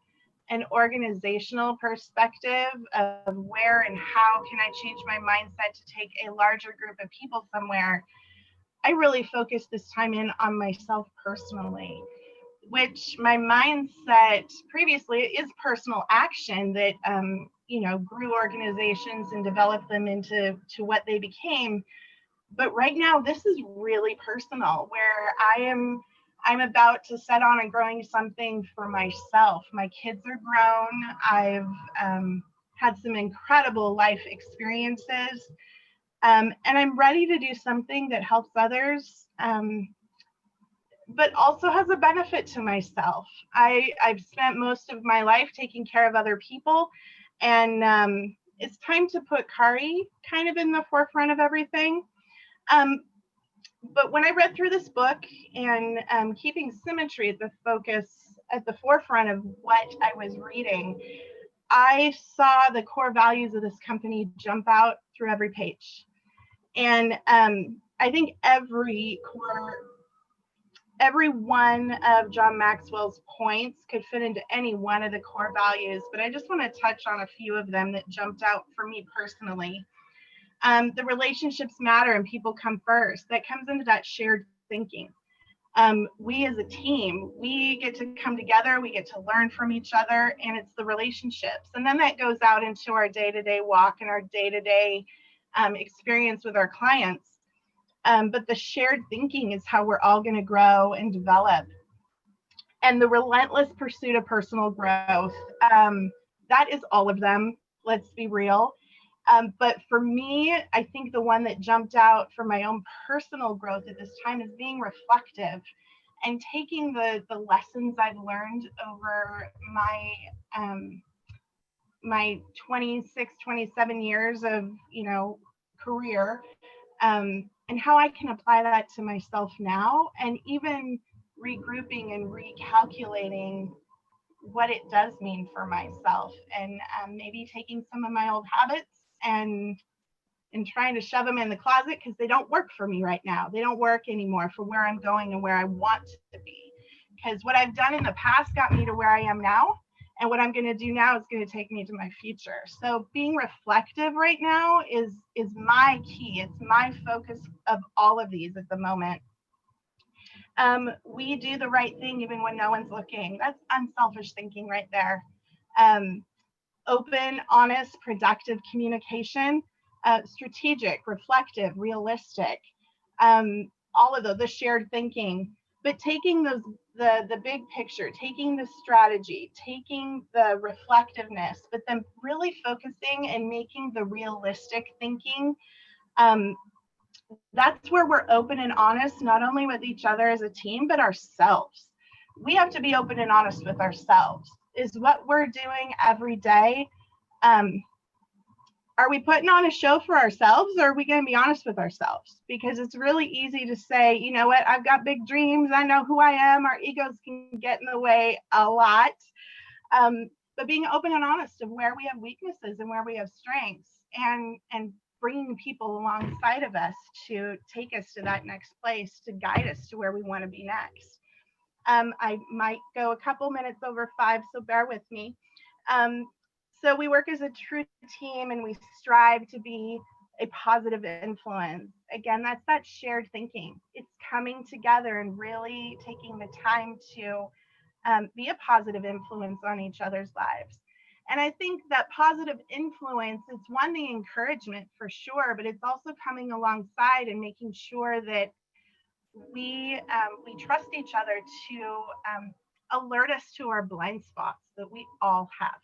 an organizational perspective of where and how can I change my mindset to take a larger group of people somewhere, I really focused this time in on myself personally, which my mindset previously is personal action that grew organizations and developed them into what they became. But right now, this is really personal, where I'm about to set on and growing something for myself. My kids are grown. I've had some incredible life experiences, and I'm ready to do something that helps others, but also has a benefit to myself. I've spent most of my life taking care of other people, and it's time to put Kari kind of in the forefront of everything. But when I read through this book and keeping symmetry at the forefront of what I was reading, I saw the core values of this company jump out through every page. And I think every one of John Maxwell's points could fit into any one of the core values, but I just want to touch on a few of them that jumped out for me personally. The relationships matter and people come first. That comes into that shared thinking. We as a team, we get to come together, we get to learn from each other, and it's the relationships. And then that goes out into our day-to-day walk and our day-to-day experience with our clients. But the shared thinking is how we're all going to grow and develop. And the relentless pursuit of personal growth, that is all of them, let's be real. But for me, I think the one that jumped out for my own personal growth at this time is being reflective and taking the lessons I've learned over my 26, 27 years of, career, and how I can apply that to myself now, and even regrouping and recalculating what it does mean for myself, and maybe taking some of my old habits and trying to shove them in the closet because they don't work for me right now. They don't work anymore for where I'm going and where I want to be. Because what I've done in the past got me to where I am now, and what I'm going to do now is going to take me to my future. So being reflective right now is my key. It's my focus of all of these at the moment. We do the right thing even when no one's looking. That's unselfish thinking right there. Open, honest, productive communication, strategic, reflective, realistic, all of those, the shared thinking, but taking the big picture, taking the strategy, taking the reflectiveness, but then really focusing and making the realistic thinking. That's where we're open and honest, not only with each other as a team, but ourselves. We have to be open and honest with ourselves. Is what we're doing every day, are we putting on a show for ourselves, or are we going to be honest with ourselves? Because it's really easy to say, you know what, I've got big dreams, I know who I am. Our egos can get in the way a lot. But being open and honest of where we have weaknesses and where we have strengths, and bringing people alongside of us to take us to that next place, to guide us to where we want to be next. I might go a couple minutes over 5, so bear with me. So we work as a true team, and we strive to be a positive influence. Again, that's that shared thinking. It's coming together and really taking the time to be a positive influence on each other's lives. And I think that positive influence is one, the encouragement for sure, but it's also coming alongside and making sure that we trust each other to alert us to our blind spots that we all have.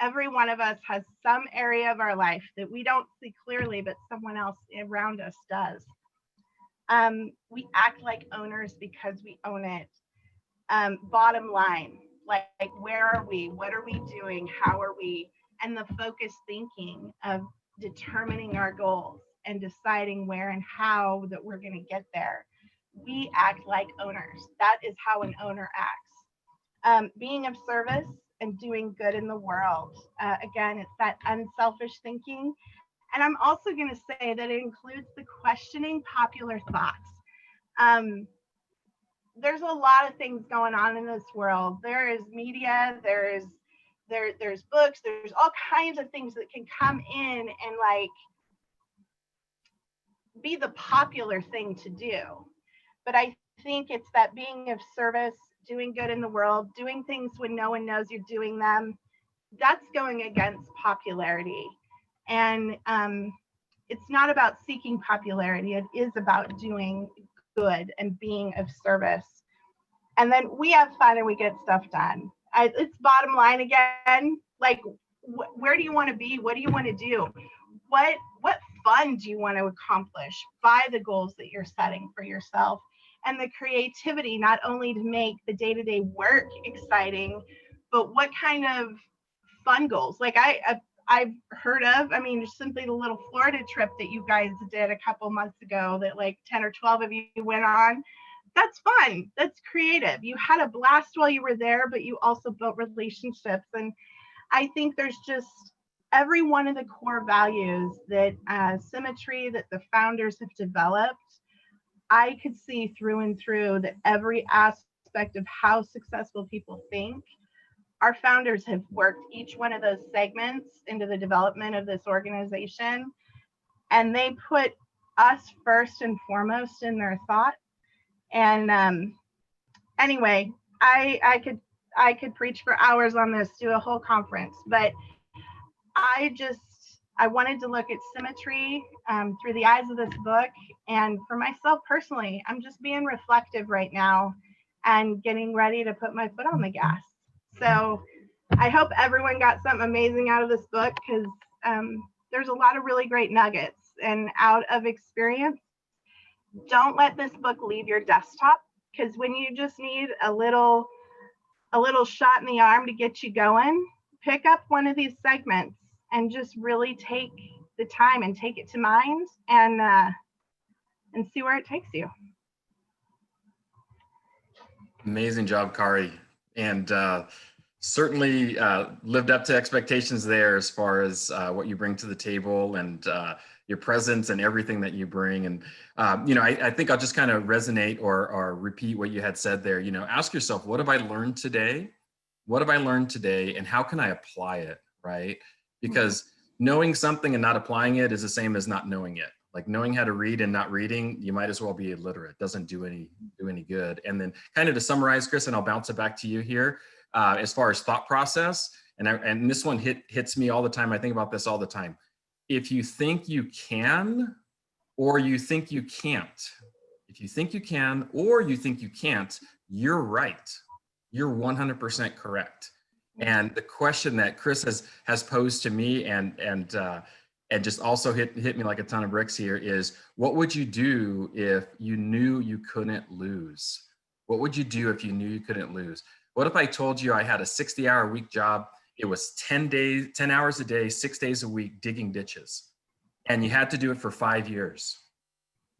Every one of us has some area of our life that we don't see clearly, but someone else around us does. We act like owners because we own it. Bottom line, like where are we? What are we doing? How are we? And the focused thinking of determining our goals and deciding where and how that we're going to get there. We act like owners. That is how an owner acts. Being of service and doing good in the world. Again, it's that unselfish thinking. And I'm also going to say that it includes the questioning popular thoughts. There's a lot of things going on in this world. There is media, there's books, there's all kinds of things that can come in and like be the popular thing to do. But I think it's that being of service, doing good in the world, doing things when no one knows you're doing them, that's going against popularity. And it's not about seeking popularity. It is about doing good and being of service. And then we have fun and we get stuff done. It's bottom line again, like where do you want to be? What do you want to do? What fun do you want to accomplish by the goals that you're setting for yourself? And the creativity, not only to make the day-to-day work exciting, but what kind of fun goals? Like I've heard of, I mean, just simply the little Florida trip that you guys did a couple months ago that like 10 or 12 of you went on. That's fun. That's creative. You had a blast while you were there, but you also built relationships. And I think there's just every one of the core values that Symmetry, that the founders have developed. I could see through and through that every aspect of how successful people think, our founders have worked each one of those segments into the development of this organization. And they put us first and foremost in their thought. And anyway, I could preach for hours on this, do a whole conference, but I wanted to look at Symmetry through the eyes of this book. And for myself personally, I'm just being reflective right now and getting ready to put my foot on the gas. So I hope everyone got something amazing out of this book, because there's a lot of really great nuggets. And out of experience, don't let this book leave your desktop, because when you just need a little shot in the arm to get you going, pick up one of these segments and just really take the time and take it to mind and see where it takes you. Amazing job, Kari. And certainly lived up to expectations there as far as what you bring to the table and your presence and everything that you bring. And, I think I'll just kind of resonate or repeat what you had said there. Ask yourself, what have I learned today? What have I learned today? And how can I apply it, right? Because knowing something and not applying it is the same as not knowing it. Like knowing how to read and not reading, you might as well be illiterate. Doesn't do any good. And then kind of to summarize, Chris, and I'll bounce it back to you here, as far as thought process, and this one hits me all the time. I think about this all the time. If you think you can, or you think you can't, if you think you can, or you think you can't, You're right. You're 100% correct. And the question that Chris has posed to me and just also hit me like a ton of bricks here is, what would you do if you knew you couldn't lose? What would you do if you knew you couldn't lose? What if I told you I had a 60-hour-a-week job? It was 10 hours a day, 6 days a week, digging ditches. And you had to do it for 5 years.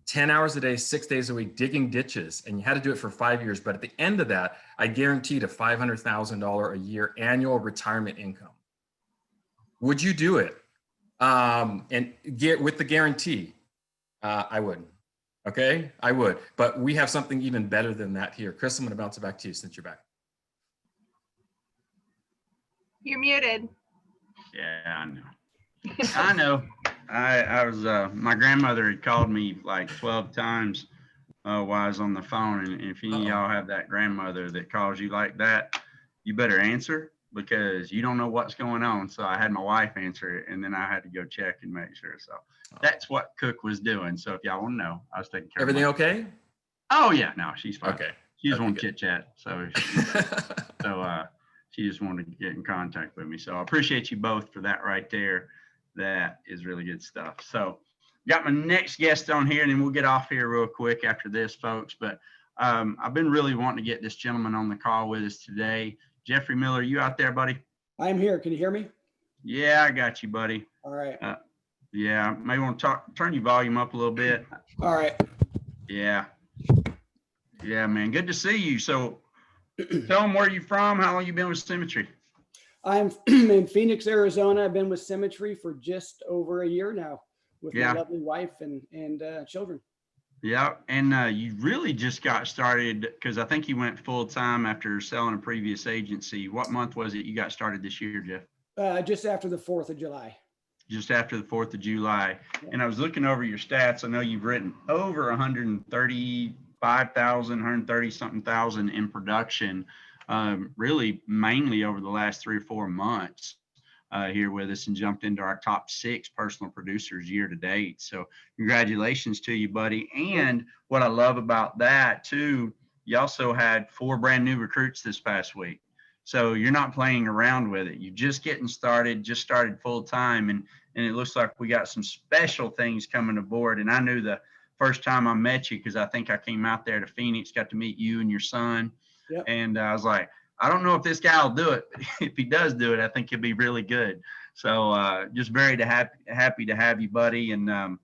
10 hours a day, 6 days a week, digging ditches, and you had to do it for 5 years. But at the end of that, I guaranteed a $500,000 a year annual retirement income. Would you do it? And get with the guarantee? I would. Okay, I would. But we have something even better than that here. Chris, I'm going to bounce it back to you since you're back. You're muted. Yeah, I know. I know. I was, my grandmother had called me like 12 times while I was on the phone. And if any of y'all have that grandmother that calls you like that, you better answer, because you don't know what's going on. So I had my wife answer it, and then I had to go check and make sure. So that's what Cook was doing. So if y'all want to know, I was taking care Everything of okay? Oh yeah, no, she's fine. Okay. She just Okay, wanted to good. chit chat. So she just wanted to get in contact with me. So I appreciate you both for that right there. That is really good stuff. So got my next guest on here, and then we'll get off here real quick after this, folks. But I've been really wanting to get this gentleman on the call with us today. Jeffrey Miller, you out there, buddy? I'm here. Can you hear me? Yeah, I got you, buddy. All right. Yeah, maybe want to turn your volume up a little bit. All right. Yeah. Yeah, man. Good to see you. So tell them where you from, how long you been with Symmetry. I'm in Phoenix, Arizona. I've been with Symmetry for just over a year now with Yeah. my lovely wife and children. Yeah, and you really just got started, because I think you went full time after selling a previous agency. What month was it you got started this year, Jeff? Just after the 4th of July. Just after the 4th of July. And I was looking over your stats. I know you've written over 135,000, 130 something thousand in production, really mainly over the last 3 or 4 months. Here with us, and jumped into our top 6 personal producers year to date. So congratulations to you, buddy. And what I love about that too, you also had 4 brand new recruits this past week. So you're not playing around with it. You're just getting started, just started full time. And it looks like we got some special things coming aboard. And I knew the first time I met you, because I think I came out there to Phoenix, got to meet you and your son. Yep. And I was like, I don't know if this guy will do it, but if he does do it, I think he'll be really good. So just very happy to have you, buddy. And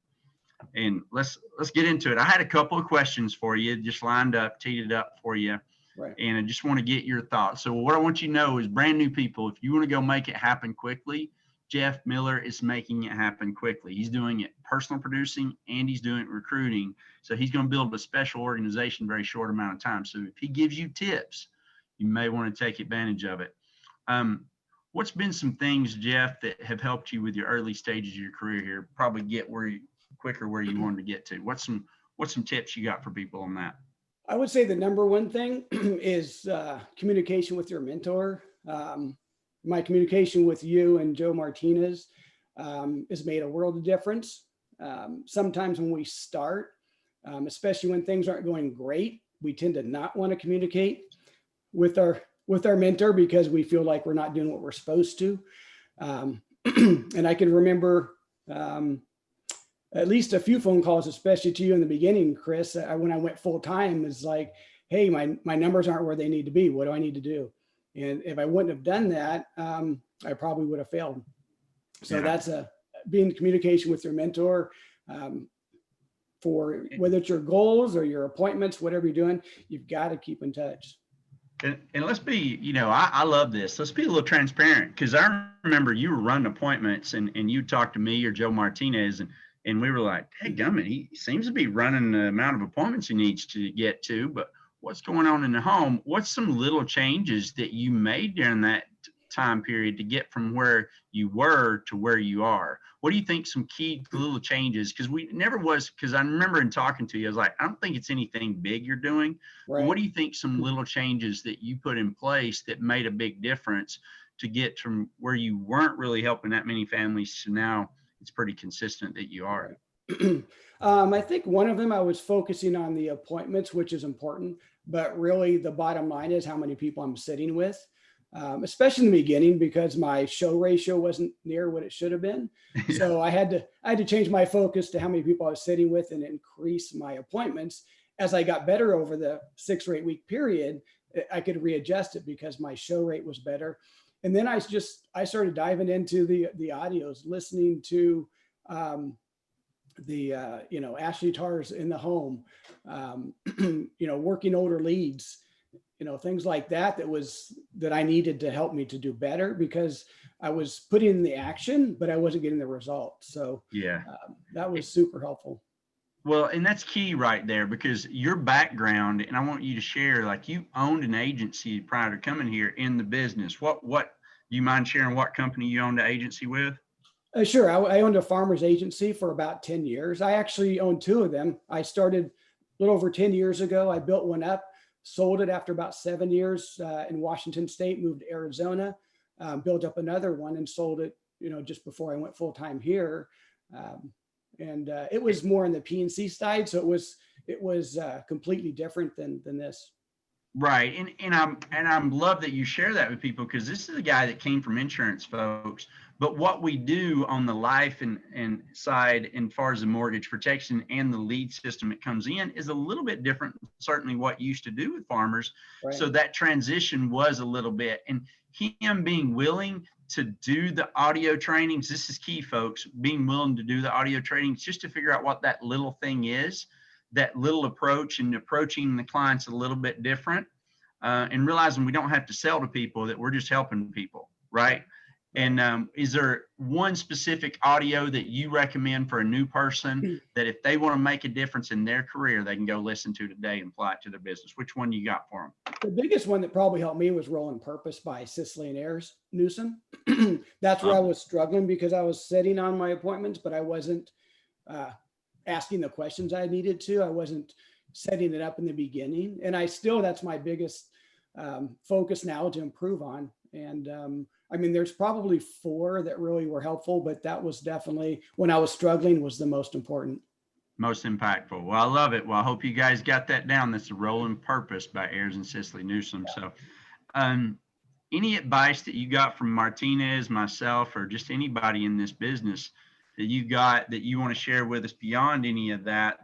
let's get into it. I had a couple of questions for you, just lined up, teed it up for you. Right. And I just want to get your thoughts. So what I want you to know is, brand new people, if you want to go make it happen quickly, Jeff Miller is making it happen quickly. He's doing it personal producing, and he's doing it recruiting. So he's going to build a special organization very short amount of time. So if he gives you tips, you may want to take advantage of it. What's been some things, Jeff, that have helped you with your early stages of your career here, probably get where you wanted to get to? What's some tips you got for people on that? I would say the number one thing is communication with your mentor. My communication with you and Joe Martinez has made a world of difference. Sometimes when we start, especially when things aren't going great, we tend to not want to communicate with our mentor, because we feel like we're not doing what we're supposed to. And I can remember at least a few phone calls, especially to you in the beginning, Chris, when I went full time, is like, hey, my numbers aren't where they need to be. What do I need to do? And if I wouldn't have done that, I probably would have failed. So Yeah. that's being in communication with your mentor, for whether it's your goals or your appointments, whatever you're doing, you've got to keep in touch. And let's be, I love this. Let's be a little transparent, because I remember you were running appointments, and you talked to me or Joe Martinez, and we were like, hey, gummit, he seems to be running the amount of appointments he needs to get to, but what's going on in the home? What's some little changes that you made during that time period to get from where you were to where you are? What do you think some key little changes? Because I remember in talking to you, I was like, I don't think it's anything big you're doing. Right. What do you think some little changes that you put in place that made a big difference to get from where you weren't really helping that many families to now it's pretty consistent that you are? I think one of them, I was focusing on the appointments, which is important, but really the bottom line is how many people I'm sitting with, especially in the beginning, because my show ratio wasn't near what it should have been. So I had to change my focus to how many people I was sitting with and increase my appointments. As I got better over the 6 or 8 week period, I could readjust it because my show rate was better. And then I started diving into the audios, listening to Ashley Tars in the home, working older leads, things like that I needed to help me to do better, because I was putting in the action, but I wasn't getting the results. So Yeah. that was super helpful. Well, and that's key right there, because your background, and I want you to share, like, you owned an agency prior to coming here in the business. What do you mind sharing what company you owned the agency with? Sure. I owned a farmer's agency for about 10 years. I actually owned 2 of them. I started a little over 10 years ago. I built one up, sold it after about 7 years in Washington State, moved to Arizona, built up another one and sold it, just before I went full time here. It was more on the P&C side. So it was completely different than this. Right. And I'm love that you share that with people, because this is a guy that came from insurance, folks. But what we do on the life and side, as far as the mortgage protection and the lead system it comes in, is a little bit different, certainly what you used to do with farmers. Right. So that transition was a little bit, and him being willing to do the audio trainings, this is key, folks, being willing to do the audio trainings just to figure out what that little thing is, that little approach, and approaching the clients a little bit different, and realizing we don't have to sell to people, that we're just helping people, right? And is there one specific audio that you recommend for a new person that if they want to make a difference in their career, they can go listen to today and apply it to their business? Which one you got for them? The biggest one that probably helped me was Rolling Purpose by Cicely and Ayers Newsom. That's where I was struggling, because I was sitting on my appointments, but I wasn't asking the questions I needed to. I wasn't setting it up in the beginning. And that's my biggest focus now to improve on. And there's probably 4 that really were helpful, but that was definitely, when I was struggling, was the most important. Most impactful. Well, I love it. Well, I hope you guys got that down. That's the Rolling Purpose by Ayers and Cicely Newsom. So any advice that you got from Martinez, myself, or just anybody in this business that you got that you want to share with us beyond any of that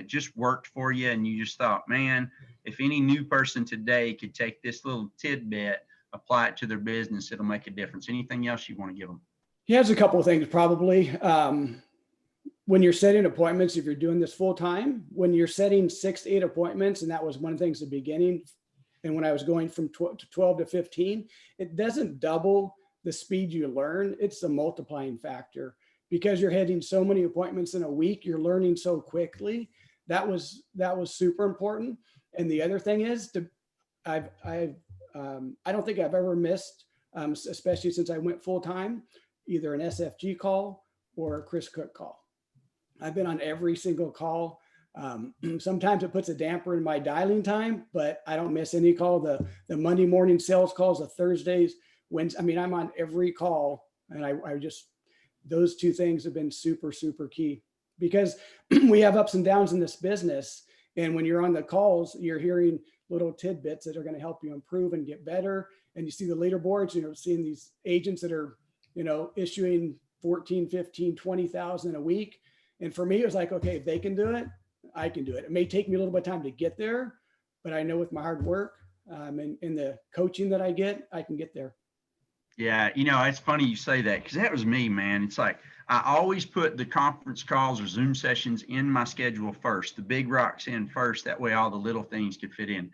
just worked for you, and you just thought, man, if any new person today could take this little tidbit, apply it to their business, it'll make a difference? Anything else you want to give them? He has a couple of things probably. When you're setting appointments, if you're doing this full time, when you're setting 6 to 8 appointments, and that was one of the things at the beginning, and when I was going from 12 to 15, it doesn't double the speed you learn. It's a multiplying factor, because you're hitting so many appointments in a week, you're learning so quickly. That was super important. And the other thing is, I don't think I've ever missed, especially since I went full time, either an SFG call or a Chris Cook call. I've been on every single call. Sometimes it puts a damper in my dialing time, but I don't miss any call. The Monday morning sales calls, the Thursdays, Wednesdays. I'm on every call, and I just, those 2 things have been super, super key, because we have ups and downs in this business. And when you're on the calls, you're hearing little tidbits that are going to help you improve and get better. And you see the leaderboards, seeing these agents that are, issuing 14, 15, 20,000 a week. And for me, it was like, okay, if they can do it, I can do it. It may take me a little bit of time to get there, but I know with my hard work and the coaching that I get, I can get there. Yeah, it's funny you say that, because that was me, man. It's like I always put the conference calls or Zoom sessions in my schedule first, the big rocks in first. That way all the little things could fit in.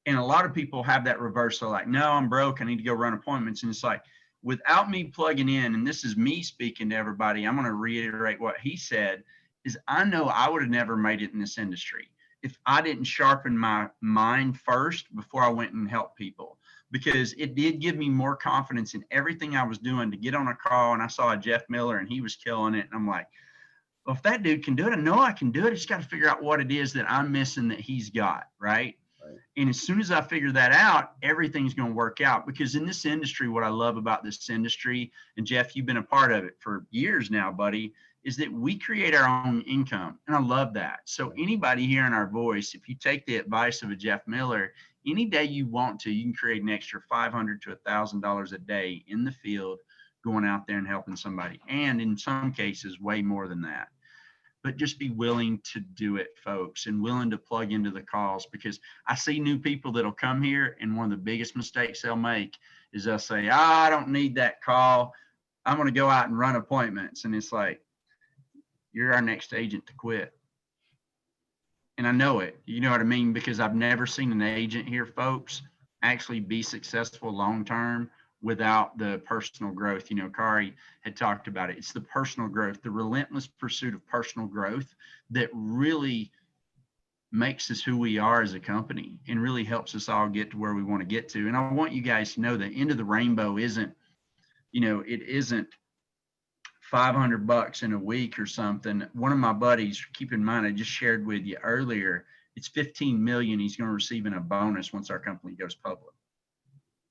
And a lot of people have that reverse. They're like, no, I'm broke, I need to go run appointments. And it's like, without me plugging in, and this is me speaking to everybody, I'm going to reiterate what he said, is I know I would have never made it in this industry if I didn't sharpen my mind first before I went and helped people. Because it did give me more confidence in everything I was doing to get on a call. And I saw a Jeff Miller and he was killing it. And I'm like, well, if that dude can do it, I know I can do it. I just got to figure out what it is that I'm missing that he's got, right? And as soon as I figure that out, everything's going to work out. Because in this industry, what I love about this industry, and Jeff, you've been a part of it for years now, buddy, is that we create our own income. And I love that. So anybody hearing our voice, if you take the advice of a Jeff Miller, any day you want to, you can create an extra $500 to $1,000 a day in the field, going out there and helping somebody. And in some cases, way more than that. But just be willing to do it, folks, and willing to plug into the calls, because I see new people that'll come here, and one of the biggest mistakes they'll make is they'll say, I don't need that call. I'm going to go out and run appointments. And it's like, you're our next agent to quit. And I know it, you know what I mean? Because I've never seen an agent here, folks, actually be successful long-term without the personal growth. You know, Kari had talked about it. It's the personal growth, the relentless pursuit of personal growth that really makes us who we are as a company and really helps us all get to where we want to get to. And I want you guys to know the end of the rainbow isn't, you know, it isn't $500 in a week or something. One of my buddies, keep in mind, I just shared with you earlier, it's 15 million he's going to receive in a bonus once our company goes public.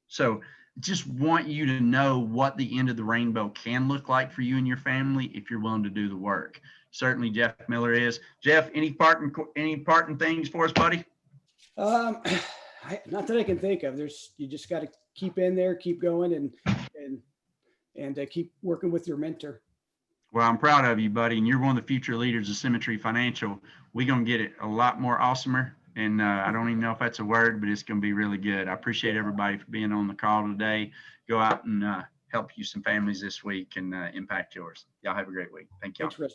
So just want you to know what the end of the rainbow can look like for you and your family if you're willing to do the work. Certainly Jeff Miller is. Jeff, any parting things for us, buddy? Not that I can think of. You just got to keep in there, keep going, and keep working with your mentor. Well, I'm proud of you, buddy, and you're one of the future leaders of Symmetry Financial. We're going to get it a lot more awesomer, and I don't even know if that's a word, but it's going to be really good. I appreciate everybody for being on the call today. Go out and help you some families this week and impact yours. Y'all have a great week. Thank you. Thanks, Chris.